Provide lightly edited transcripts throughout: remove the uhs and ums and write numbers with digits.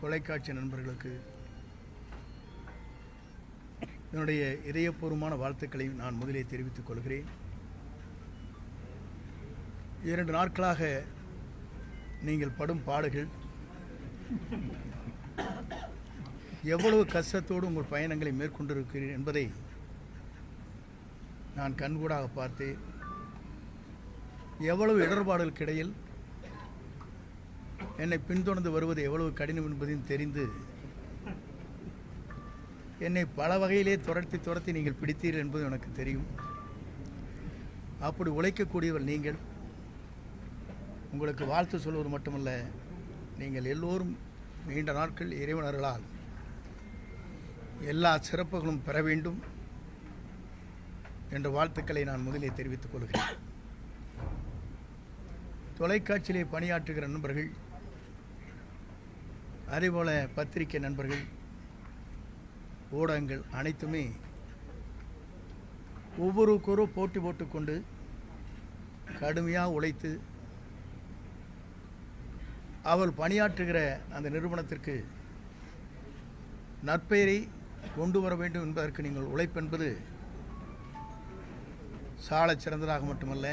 தொலைக்காட்சி நண்பர்களுக்கு என்னுடைய இதயபூர்வமான வாழ்த்துக்களை நான் முதலே தெரிவித்துக் கொள்கிறேன். 2 நாட்களாக நீங்கள் படும் பாடுகள், எவ்வளவு கஷ்டத்தோடு உங்கள் பயணங்களை மேற்கொண்டிருக்கிறீர்கள் என்பதை நான் கண்கூடாக பார்த்தேன். எவ்வளவு இடர்பாடுகளுக்கு இடையில் என்னை பின்தொடர்ந்து வருவது எவ்வளவு கடினம் என்பதையும் தெரிந்து என்னை பல வகையிலே துரத்தி நீங்கள் பிடித்தீர்கள் என்பது எனக்கு தெரியும். அப்படி உழைக்கக்கூடியவர் நீங்கள். உங்களுக்கு வாழ்த்து சொல்வது மட்டுமல்ல, நீங்கள் எல்லோரும் நீண்ட நாட்கள் இறைவனர்களால் எல்லா சிறப்புகளும் பெற வேண்டும் என்ற வாழ்த்துக்களை நான் முதலே தெரிவித்துக் கொள்கிறேன். தொலைக்காட்சியிலே பணியாற்றுகிற நண்பர்கள், அதேபோல பத்திரிகை நண்பர்கள், ஊடகங்கள் அனைத்துமே ஒவ்வொருவருக்கொரு போட்டி போட்டுக்கொண்டு கடுமையாக உழைத்து அவள் பணியாற்றுகிற அந்த நிறுவனத்திற்கு நற்பெயரை கொண்டு வர வேண்டும் என்பதற்கு நீங்கள் உழைப்பென்பது சாலச் சிறந்ததாக மட்டுமல்ல,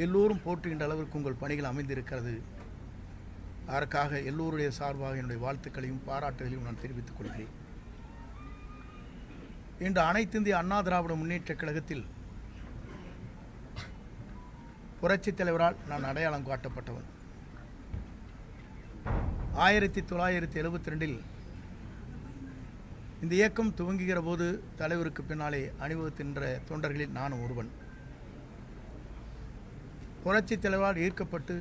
எல்லோரும் போற்றுகின்ற அளவிற்கு உங்கள் பணிகள் அமைந்திருக்கிறது. அதற்காக எல்லோருடைய சார்பாக என்னுடைய வாழ்த்துக்களையும் பாராட்டுகளையும் நான் தெரிவித்துக் கொள்கிறேன். இன்று அனைத்து இந்திய அண்ணா திராவிட முன்னேற்றக் கழகத்தில் புரட்சித் தலைவரால் நான் அடையாளம் காட்டப்பட்டவன். 1972 இந்த இயக்கம் துவங்குகிற போது தலைவருக்கு பின்னாலே அணிவகுக்கின்ற தொண்டர்களில் நானும் ஒருவன். புரட்சித் தலைவரால் ஈர்க்கப்பட்டு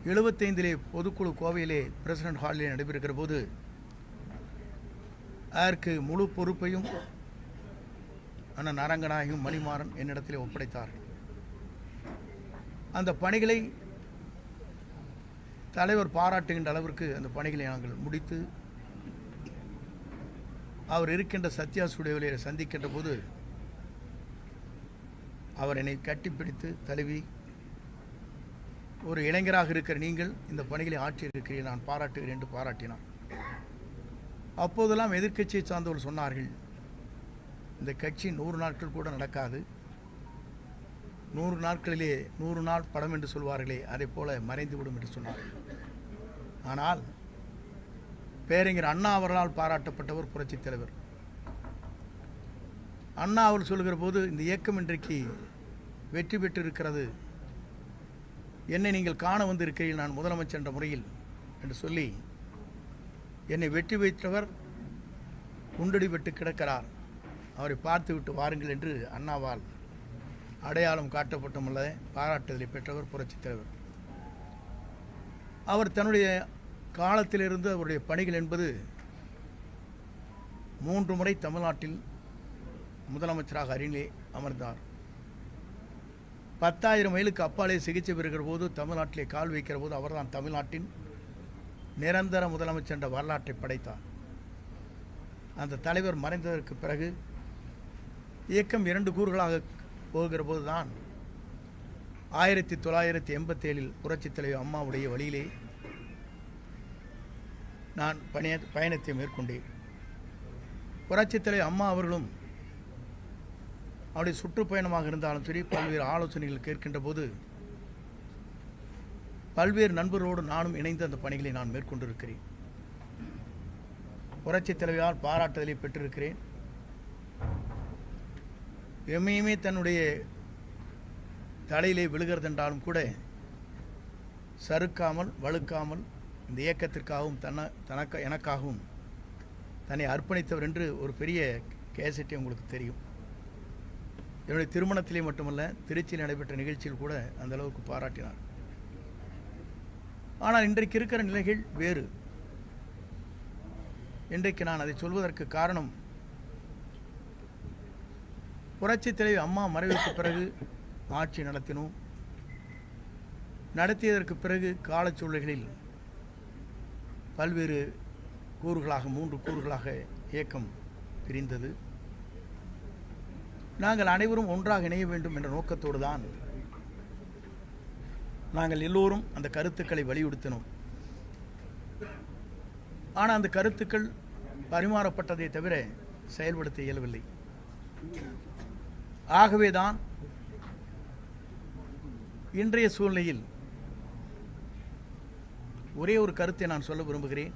75 பொதுக்குழு கோவையிலே பிரசிடென்ட் ஹாலிலே நடைபெறுகிற போது அதற்கு முழு பொறுப்பையும் அண்ணன் அரங்கநாயகம் மணிமாறன் என்னிடத்திலே ஒப்படைத்தார்கள். அந்த பணிகளை தலைவர் பாராட்டுகின்ற அளவிற்கு அந்த பணிகளை நாங்கள் முடித்து அவர் இருக்கின்ற சத்யா ஸ்டுடியோவிலே சந்திக்கின்ற போது அவர் என்னை கட்டிப்பிடித்து தழுவி, ஒரு இளைஞராக இருக்கிற நீங்கள் இந்த பணிகளை ஆற்றியிருக்கிறீர்கள், நான் பாராட்டுகிறேன் என்று பாராட்டினார். அப்போதெல்லாம் எதிர்க்கட்சியை சார்ந்தவர்கள் சொன்னார்கள், இந்த கட்சி 100 நாட்கள் கூட நடக்காது, 100 நாட்களிலே 100 நாள் படம் என்று சொல்வார்களே, அதை போல மறைந்துவிடும் என்று சொன்னார்கள். ஆனால் பேரறிஞர் அண்ணா அவர்களால் பாராட்டப்பட்டவர் புரட்சித் தலைவர். அண்ணா அவர் சொல்கிற போது, இந்த இயக்கம் இன்றைக்கு வெற்றி பெற்றிருக்கிறது, என்னை நீங்கள் காண வந்திருக்கிறீர்கள் நான் முதலமைச்சர் என்ற முறையில் என்று சொல்லி என்னை வெற்றி வைத்தவர் குண்டடி பெற்று கிடக்கிறார், அவரை பார்த்துவிட்டு வாருங்கள் என்று அண்ணாவால் அடையாளம் காட்டப்பட்டுள்ள பாராட்டுதலை பெற்றவர் புரட்சித் தலைவர். அவர் தன்னுடைய காலத்திலிருந்து அவருடைய பணிகள் என்பது 3 முறை தமிழ்நாட்டில் முதலமைச்சராக அருகிலே அமர்ந்தார். 10,000 மைலுக்கு அப்பாலே சிகிச்சை பெறுகிற போது, தமிழ்நாட்டிலே கால் வைக்கிற போது அவர்தான் தமிழ்நாட்டின் நிரந்தர முதலமைச்சர் என்ற வரலாற்றை படைத்தார். அந்த தலைவர் மறைந்ததற்கு பிறகு இயக்கம் 2 கூறுகளாக போகிற போது தான் 1987 புரட்சித் தலைவர் அம்மாவுடைய வழியிலே நான் பயணத்தை மேற்கொண்டேன். புரட்சித் தலைவர் அம்மா அவர்களும் அவருடைய சுற்றுப்பயணமாக இருந்தாலும் சரி, பல்வேறு ஆலோசனைகள் கேட்கின்ற போது பல்வேறு நண்பர்களோடு நானும் இணைந்து அந்த பணிகளை நான் மேற்கொண்டிருக்கிறேன். புரட்சித் தலைவரால் பாராட்டுதலை பெற்றிருக்கிறேன். எம்மையுமே தன்னுடைய தலையிலே விழுகிறதென்றாலும் கூட சறுக்காமல் வழுக்காமல் இந்த இயக்கத்திற்காகவும் எனக்காகவும் தன்னை அர்ப்பணித்தவர் என்று ஒரு பெரிய கேசட்டை உங்களுக்கு தெரியும். என்னுடைய திருமணத்திலே மட்டுமல்ல, திருச்சியில் நடைபெற்ற நிகழ்ச்சியில் கூட அந்த அளவுக்கு பாராட்டினார். ஆனால் இன்றைக்கு இருக்கிற நிலைகள் வேறு. இன்றைக்கு நான் அதை சொல்வதற்கு காரணம், புரட்சித் தலைவர் அம்மா மறைவுக்கு பிறகு ஆட்சி நடத்தினோம். நடத்தியதற்கு பிறகு காலச்சூழல்களில் பல்வேறு கூறுகளாக 3 கூறுகளாக இயக்கம் பிரிந்தது. நாங்கள் அனைவரும் ஒன்றாக இணைய வேண்டும் என்ற நோக்கத்தோடு தான் நாங்கள் எல்லோரும் அந்த கருத்துக்களை வலியுறுத்தினோம். ஆனால் அந்த கருத்துக்கள் பரிமாறப்பட்டதை தவிர செயல்படுத்த இயலவில்லை. ஆகவேதான் இன்றைய சூழ்நிலையில் ஒரே ஒரு கருத்தை நான் சொல்ல விரும்புகிறேன்.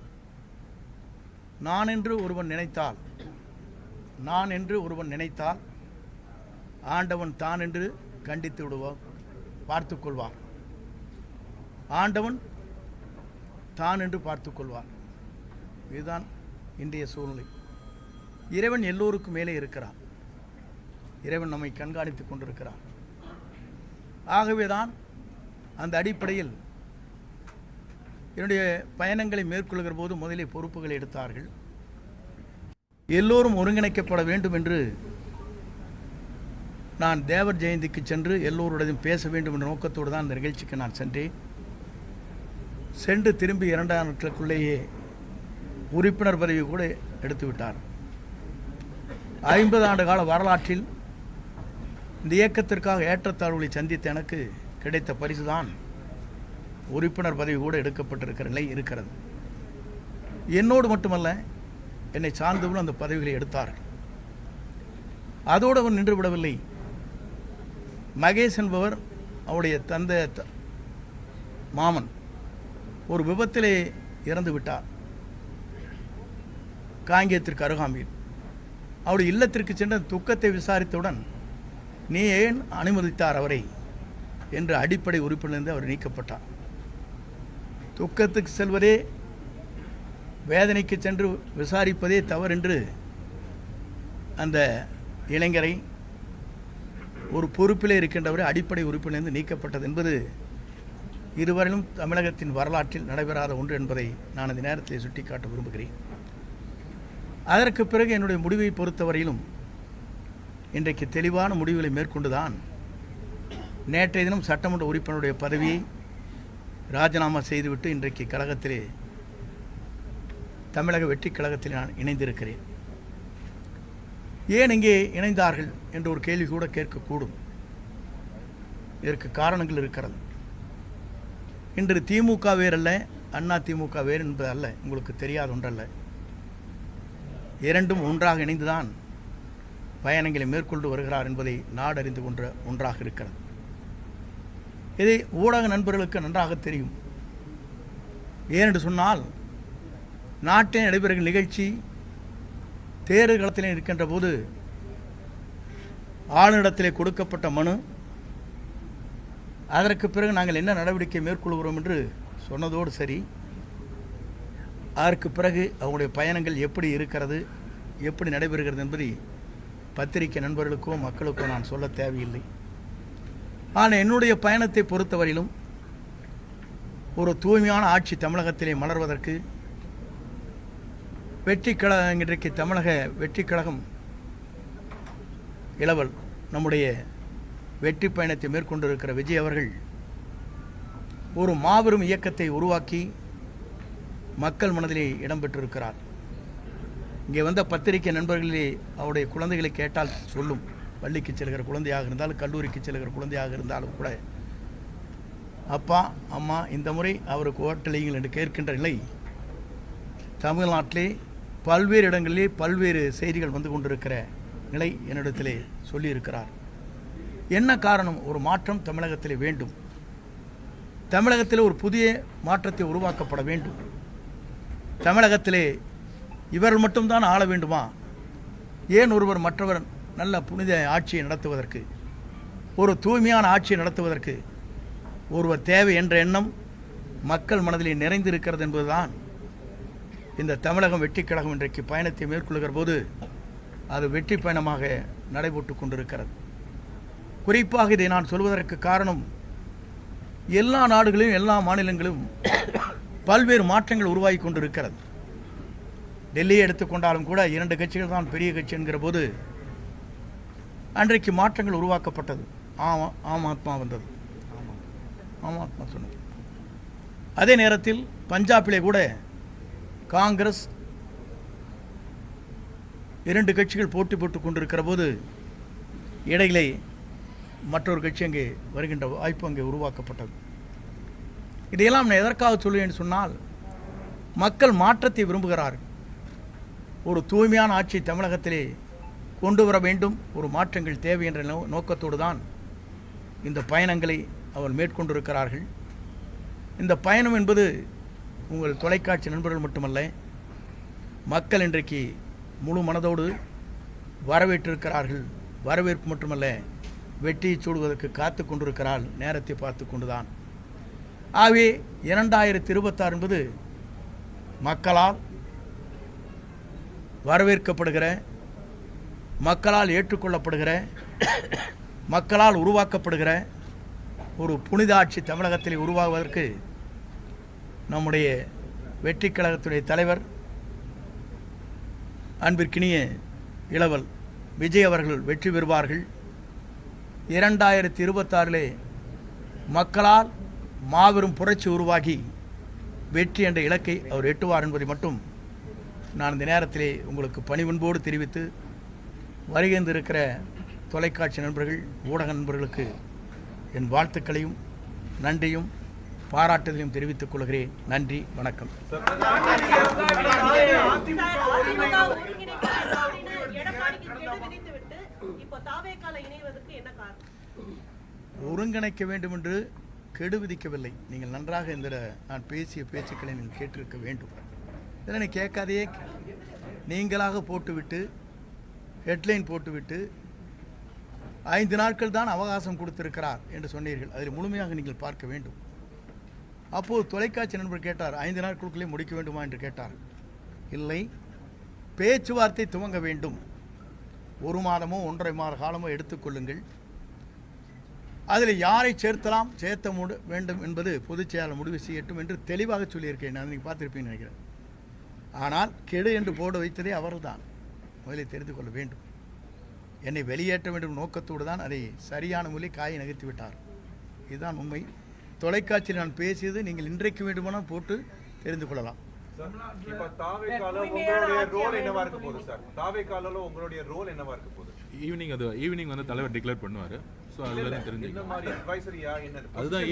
நான் என்று ஒருவன் நினைத்தால் ஆண்டவன் தான் என்று கண்டித்து விடுவார், பார்த்துக்கொள்வார். ஆண்டவன் தான் என்று பார்த்துக்கொள்வார். இதுதான் இன்றைய சூழ்நிலை. இறைவன் எல்லோருக்கும் மேலே இருக்கிறார். இறைவன் நம்மை கண்காணித்துக் கொண்டிருக்கிறார். ஆகவேதான் அந்த அடிப்படையில் என்னுடைய பயணங்களை மேற்கொள்கிற போது முதலே பொறுப்புகளை எடுத்தார்கள். எல்லோரும் ஒருங்கிணைக்கப்பட வேண்டும் என்று நான் தேவர் ஜெயந்திக்கு சென்று எல்லோருடையும் பேச வேண்டும் என்ற நோக்கத்தோடு தான் இந்த நிகழ்ச்சிக்கு நான் சென்றேன். சென்று திரும்பி 2 நாட்களுக்குள்ளேயே உறுப்பினர் பதவி கூட எடுத்துவிட்டார். 50 ஆண்டு கால வரலாற்றில் இந்த இயக்கத்திற்காக ஏற்றத்தாழ்வுகளை சந்தித்த எனக்கு கிடைத்த பரிசுதான் உறுப்பினர் பதவி கூட எடுக்கப்பட்டிருக்கிற நிலை இருக்கிறது. என்னோடு மட்டுமல்ல, என்னை சார்ந்தவர்களும் அந்த பதவிகளை எடுத்தார்கள். அதோடு அவர் நின்று விடவில்லை. மகேஷ் என்பவர் அவருடைய தந்தை மாமன் ஒரு விபத்திலே இறந்து விட்டார். காங்கேயத்திற்கு அருகாமையில் அவருடைய இல்லத்திற்கு சென்ற துக்கத்தை விசாரித்தவுடன், நீ ஏன் அனுமதித்தார் அவரை என்று அடிப்படை உறுப்பிலிருந்து அவர் நீக்கப்பட்டார். துக்கத்துக்கு செல்வதே, வேதனைக்கு சென்று விசாரிப்பதே தவறென்று அந்த இளைஞரை ஒரு பொறுப்பிலே இருக்கின்றவரை அடிப்படை உறுப்பிலிருந்து நீக்கப்பட்டது என்பது இதுவரையிலும் தமிழகத்தின் வரலாற்றில் நடைபெறாத ஒன்று என்பதை நான் இந்த நேரத்தில் சுட்டிக்காட்ட விரும்புகிறேன். அதற்கு பிறகு என்னுடைய முடிவை பொறுத்தவரையிலும் இன்றைக்கு தெளிவான முடிவுகளை மேற்கொண்டுதான் நேற்றைய தினம் சட்டமன்ற உறுப்பினருடைய பதவியை ராஜினாமா செய்துவிட்டு இன்றைக்கு கழகத்திலே, தமிழக வெற்றி கழகத்தில் நான் இணைந்திருக்கிறேன். ஏன் இங்கே இணைந்தார்கள் என்ற ஒரு கேள்வி கூட கேட்கக்கூடும். இதற்கு காரணங்கள் இருக்கிறது. இன்று திமுக வேறல்ல, அண்ணா திமுக வேறு என்பது அல்ல, உங்களுக்கு தெரியாத ஒன்றல்ல. இரண்டும் ஒன்றாக இணைந்துதான் பயணங்களை மேற்கொண்டு வருகிறார் என்பதை நாடறிந்து கொண்ட ஒன்றாக இருக்கிறது. இதை ஊடக நண்பர்களுக்கு நன்றாக தெரியும். ஏனென்று சொன்னால், நாட்டில் நடைபெறுகிற நிகழ்ச்சி தேர்தல் களத்தில் இருக்கின்ற போது ஆளுநரிடத்திலே கொடுக்கப்பட்ட மனு, அதற்கு பிறகு நாங்கள் என்ன நடவடிக்கை மேற்கொள்கிறோம் என்று சொன்னதோடு சரி, அதற்கு பிறகு அவங்களுடைய பயணங்கள் எப்படி இருக்கிறது, எப்படி நடைபெறுகிறது என்பதை பத்திரிகை நண்பர்களுக்கோ மக்களுக்கோ நான் சொல்ல தேவையில்லை. ஆனால் என்னுடைய பயணத்தை பொறுத்தவரையிலும் ஒரு தூய்மையான ஆட்சி தமிழகத்திலே மலர்வதற்கு வெற்றி கழகம், இன்றைக்கு தமிழக வெற்றி கழகம் இளவல் நம்முடைய வெற்றி பயணத்தை மேற்கொண்டிருக்கிற விஜய் அவர்கள் ஒரு மாபெரும் இயக்கத்தை உருவாக்கி மக்கள் மனதிலே இடம்பெற்றிருக்கிறார். இங்கே வந்த பத்திரிகை நண்பர்களே அவருடைய குழந்தைகளை கேட்டால் சொல்லும். பள்ளிக்கு செல்கிற குழந்தையாக இருந்தாலும், கல்லூரிக்கு செல்கிற குழந்தையாக இருந்தாலும் கூட, அப்பா அம்மா இந்த முறை அவருக்கு ஓட்டளியுங்கள் என்று கேட்கின்ற நிலை தமிழ்நாட்டிலே பல்வேறு இடங்களிலே பல்வேறு செய்திகள் வந்து கொண்டிருக்கிற நிலை என்னிடத்திலே சொல்லியிருக்கிறார். என்ன காரணம்? ஒரு மாற்றம் தமிழகத்திலே வேண்டும். தமிழகத்திலே ஒரு புதிய மாற்றத்தை உருவாக்கப்பட வேண்டும். தமிழகத்திலே இவர்கள் மட்டும்தான் ஆள வேண்டுமா? ஏன் ஒருவர் மற்றவர் நல்ல புனித ஆட்சியை நடத்துவதற்கு, ஒரு தூய்மையான ஆட்சியை நடத்துவதற்கு ஒருவர் தேவை என்ற எண்ணம் மக்கள் மனதிலே நிறைந்திருக்கிறது என்பதுதான் இந்த தமிழகம் வெற்றி கழகம் இன்றைக்கு பயணத்தை மேற்கொள்கிற போது அது வெற்றி பயணமாக நடைபெற்று கொண்டிருக்கிறது. குறிப்பாக இதை நான் சொல்வதற்கு காரணம், எல்லா நாடுகளிலும் எல்லா மாநிலங்களிலும் பல்வேறு மாற்றங்கள் உருவாகி கொண்டிருக்கிறது. டெல்லியை எடுத்துக்கொண்டாலும் கூட 2 கட்சிகள் தான் பெரிய கட்சி என்கிற போது அன்றைக்கு மாற்றங்கள் உருவாக்கப்பட்டது. ஆம் ஆத்மா வந்தது, ஆம் ஆத்மா சொன்னது. அதே நேரத்தில் பஞ்சாபிலே கூட காங்கிரஸ் 2 கட்சிகள் போட்டி போட்டுக் கொண்டிருக்கிற போது இடையிலே மற்றொரு கட்சி அங்கே வருகின்ற வாய்ப்பு அங்கே உருவாக்கப்பட்டது. இதையெல்லாம் நான் எதற்காக சொல்லுவேன் சொன்னால், மக்கள் மாற்றத்தை விரும்புகிறார்கள். ஒரு தூய்மையான ஆட்சி தமிழகத்திலே கொண்டு வர வேண்டும், ஒரு மாற்றங்கள் தேவை என்ற நோக்கத்தோடு தான் இந்த பயணங்களை அவர் மேற்கொண்டிருக்கிறார்கள். இந்த பயணம் என்பது உங்கள் தொலைக்காட்சி நண்பர்கள் மட்டுமல்ல, மக்கள் இன்றைக்கு முழு மனதோடு வரவேற்றிருக்கிறார்கள். வரவேற்பு மட்டுமல்ல, வெற்றியை சூடுவதற்கு காத்து கொண்டிருக்கிறாள், நேரத்தை பார்த்து கொண்டுதான். ஆகவே 2026 என்பது மக்களால் வரவேற்கப்படுகிற, மக்களால் ஏற்றுக்கொள்ளப்படுகிற, மக்களால் உருவாக்கப்படுகிற ஒரு புனித ஆட்சி தமிழகத்தில் உருவாகுவதற்கு நம்முடைய வெற்றி கழகத்துடைய தலைவர் அன்பிற்கினிய இளவல் விஜய் அவர்கள் வெற்றி பெறுவார்கள். 2026 மக்களால் மாபெரும் புரட்சி உருவாகி வெற்றி என்ற இலக்கை அவர் எட்டுவார் என்பதை மட்டும் நான் இந்த நேரத்திலே உங்களுக்கு பணிவன்போடு தெரிவித்து, வருகின்றிருக்கிற தொலைக்காட்சி நண்பர்கள், ஊடக நண்பர்களுக்கு என் வாழ்த்துக்களையும் நன்றியும் பாராட்டுதலையும் தெரிவித்துக் கொள்கிறேன். நன்றி, வணக்கம். ஒருங்கிணைக்க வேண்டும் என்று கெடு விதிக்கவில்லை. நீங்கள் நன்றாக நான் பேசிய பேச்சுக்களை நீங்கள் கேட்டிருக்க வேண்டும். இதனை கேட்காதையே நீங்களாக போட்டுவிட்டு ஹெட்லைன் போட்டுவிட்டு 5 நாட்கள் தான் அவகாசம் கொடுத்திருக்கிறார் என்று சொன்னீர்கள். அதில் முழுமையாக நீங்கள் பார்க்க வேண்டும். அப்போது தொலைக்காட்சி நண்பர் கேட்டார், 5 நாட்களுக்குள்ளே முடிக்க வேண்டுமா என்று கேட்டார். இல்லை, பேச்சுவார்த்தை துவங்க வேண்டும். 1 மாதமோ 1.5 மாத காலமோ எடுத்துக்கொள்ளுங்கள். அதில் யாரை சேர்த்த வேண்டும் என்பது பொதுச் செயலாளர் முடிவு செய்யட்டும் என்று தெளிவாக சொல்லியிருக்கேன். நான் நீங்கள் பார்த்துருப்பீங்கன்னு நினைக்கிறேன். ஆனால் கெடு என்று போட வைத்ததே அவர்தான். முதலில் தெரிந்து கொள்ள வேண்டும். என்னை வெளியேற்ற வேண்டும் நோக்கத்தோடு தான் அதை சரியான முறையில் காயை நகர்த்தி விட்டார். இதுதான் உண்மை. தொலைக்காட்சியில் நான் பேசியது நீங்கள் இன்றைக்கு வேண்டுமானால் போட்டு தெரிந்து கொள்ளலாம். ஈவினிங் வந்து தலைவர் டிக்ளேர் பண்ணுவாரு. சோ அதுல தெரிஞ்சு அதுதான்